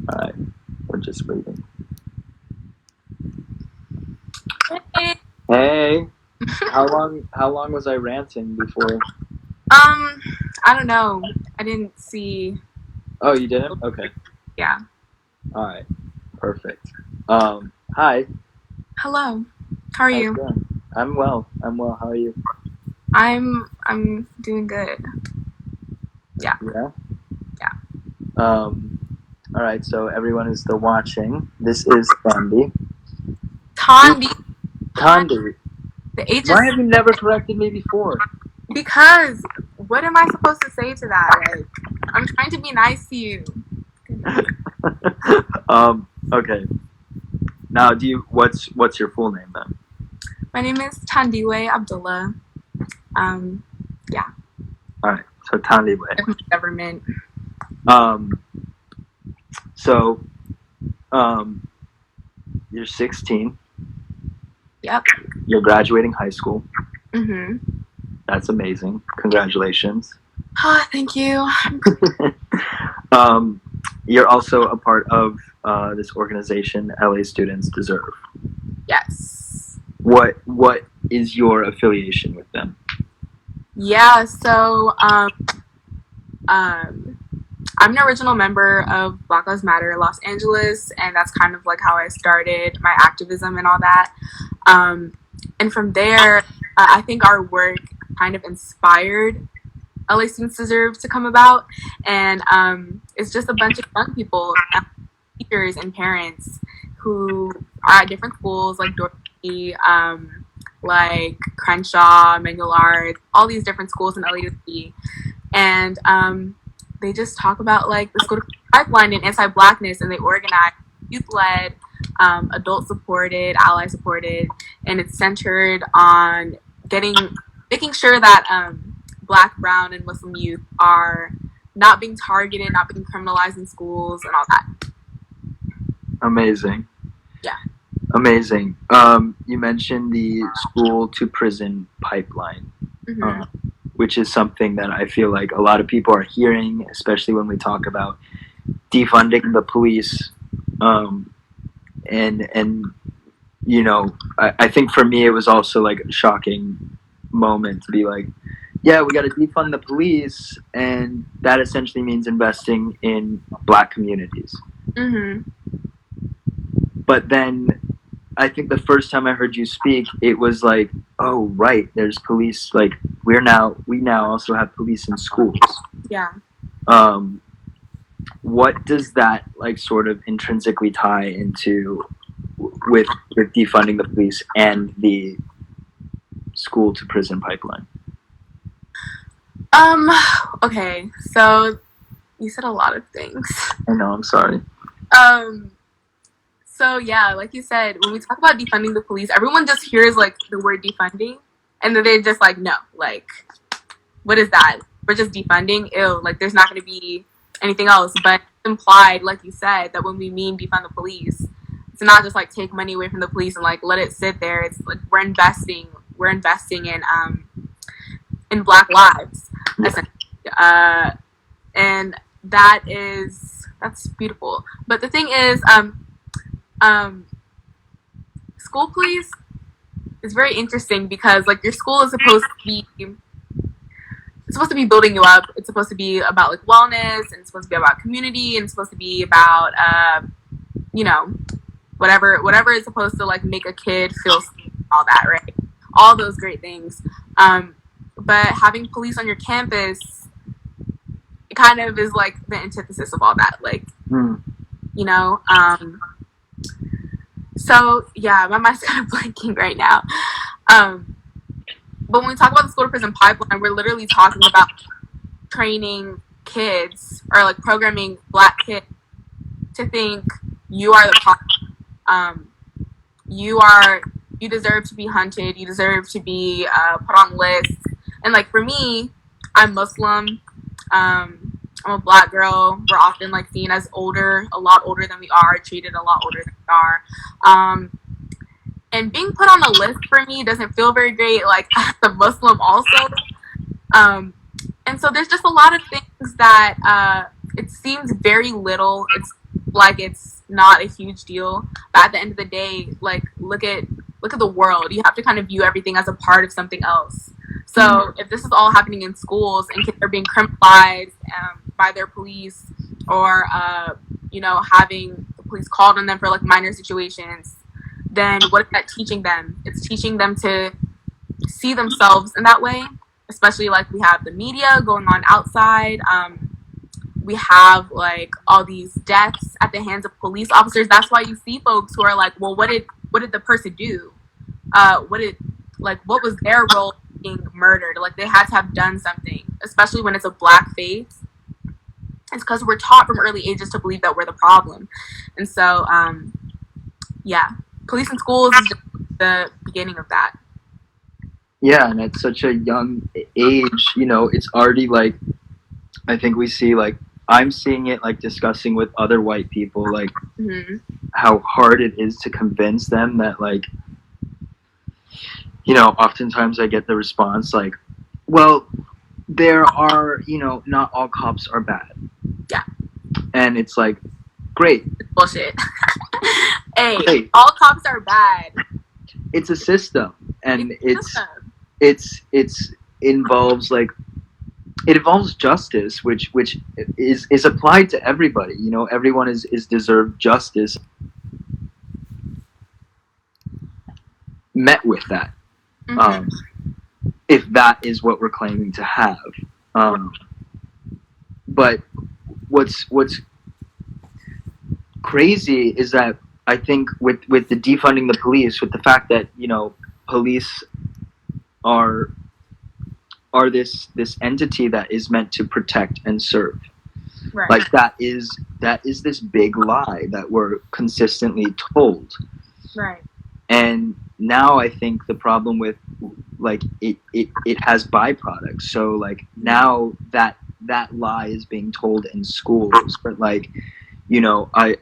All right, we're just waiting. Hey. Hey, how long was I ranting before? I don't know. I didn't see. Oh, you didn't? Okay. Yeah. All right. Perfect. Hi. Hello. How are How's it you? going? I'm well. I'm well. How are you? I'm doing good. Yeah. Yeah. Yeah. All right. So everyone who's still watching, this is Thandiwe. Tandi. Tandi. Thandiwe. The H is Why have you never corrected me before? because. What am I supposed to say to that? Like, I'm trying to be nice to you. Okay. Now, what's your full name then? My name is Thandiwe Abdullah. Yeah. All right. So Thandiwe. Government. Um. So, you're 16. Yep. You're graduating high school. Mhm. That's amazing. Congratulations. Ah, thank you. You're also a part of this organization, LA Students Deserve. Yes. What is your affiliation with them? Yeah. So I'm an original member of Black Lives Matter Los Angeles, and that's kind of like how I started my activism and all that. And from there, I think our work kind of inspired LA Students Deserve to come about, and it's just a bunch of young people, teachers and parents who are at different schools like Dorothy, like Crenshaw, Manual Arts, all these different schools in LAUSD, and they just talk about like the school pipeline and anti-Blackness, and they organize youth-led, adult-supported, ally-supported, and it's centered on making sure that Black, Brown, and Muslim youth are not being targeted, not being criminalized in schools, and all that. Amazing. Yeah. Amazing. You mentioned the school to prison pipeline. Mm-hmm. Which is something that I feel like a lot of people are hearing, especially when we talk about defunding the police. And you know, I think for me it was also like a shocking moment to be like, yeah, we got to defund the police, and that essentially means investing in Black communities. Mm-hmm. But then I think the first time I heard you speak, it was like, oh right, there's police. Like we now also have police in schools. Yeah. What does that like sort of intrinsically tie into with defunding the police and the school to prison pipeline? Okay, so you said a lot of things. I know. I'm sorry. So yeah, like you said, when we talk about defunding the police, everyone just hears like the word defunding, and then they're just like, no, like, what is that? We're just defunding. Ew, like there's not going to be anything else. But it's implied, like you said, that when we mean defund the police, it's not just like take money away from the police and like let it sit there. It's like we're investing in Black lives, essentially. And that's beautiful. But the thing is, school police is very interesting because like your school is supposed to be building you up. It's supposed to be about like wellness, and it's supposed to be about community, and it's supposed to be about you know, whatever is supposed to like make a kid feel safe, all that, right? All those great things. But having police on your campus, it kind of is like the antithesis of all that. Like, you know, so yeah, my mind's kind of blanking right now. But when we talk about the school to prison pipeline, we're literally talking about training kids or like programming Black kids to think you are the problem. You deserve to be hunted. You deserve to be put on lists. And like for me, I'm Muslim. I'm a Black girl. We're often like seen as a lot older than we are, treated a lot older than we are. And being put on the list for me doesn't feel very great, like as a Muslim also. And so there's just a lot of things that it seems very little. It's like it's not a huge deal, but at the end of the day, like look at the world. You have to kind of view everything as a part of something else. So if this is all happening in schools and kids are being criminalized by their police, or you know, having the police called on them for like minor situations, then what is that teaching them? It's teaching them to see themselves in that way. Especially like we have the media going on outside. We have like all these deaths at the hands of police officers. That's why you see folks who are like, well, what did the person do? What was their role in being murdered? Like they had to have done something, especially when it's a black face. It's because we're taught from early ages to believe that we're the problem. And so, yeah, police in schools is just the beginning of that. Yeah, and at such a young age, you know, it's already like, I think we see like, I'm seeing it like discussing with other white people, like how hard it is to convince them that, like, you know, oftentimes I get the response like, well, there are, you know, not all cops are bad. Yeah. And it's like, great. It's bullshit. Hey, great. All cops are bad. It's a system, and it's involves like, it involves justice, which is applied to everybody. You know, everyone is deserved justice. Met with that, if that is what we're claiming to have. But what's crazy is that I think with the defunding the police, with the fact that, you know, police are this entity that is meant to protect and serve. Right. Like that is this big lie that we're consistently told. Right. And now I think the problem with, like, it has byproducts. So like now that lie is being told in schools, but like, you know, I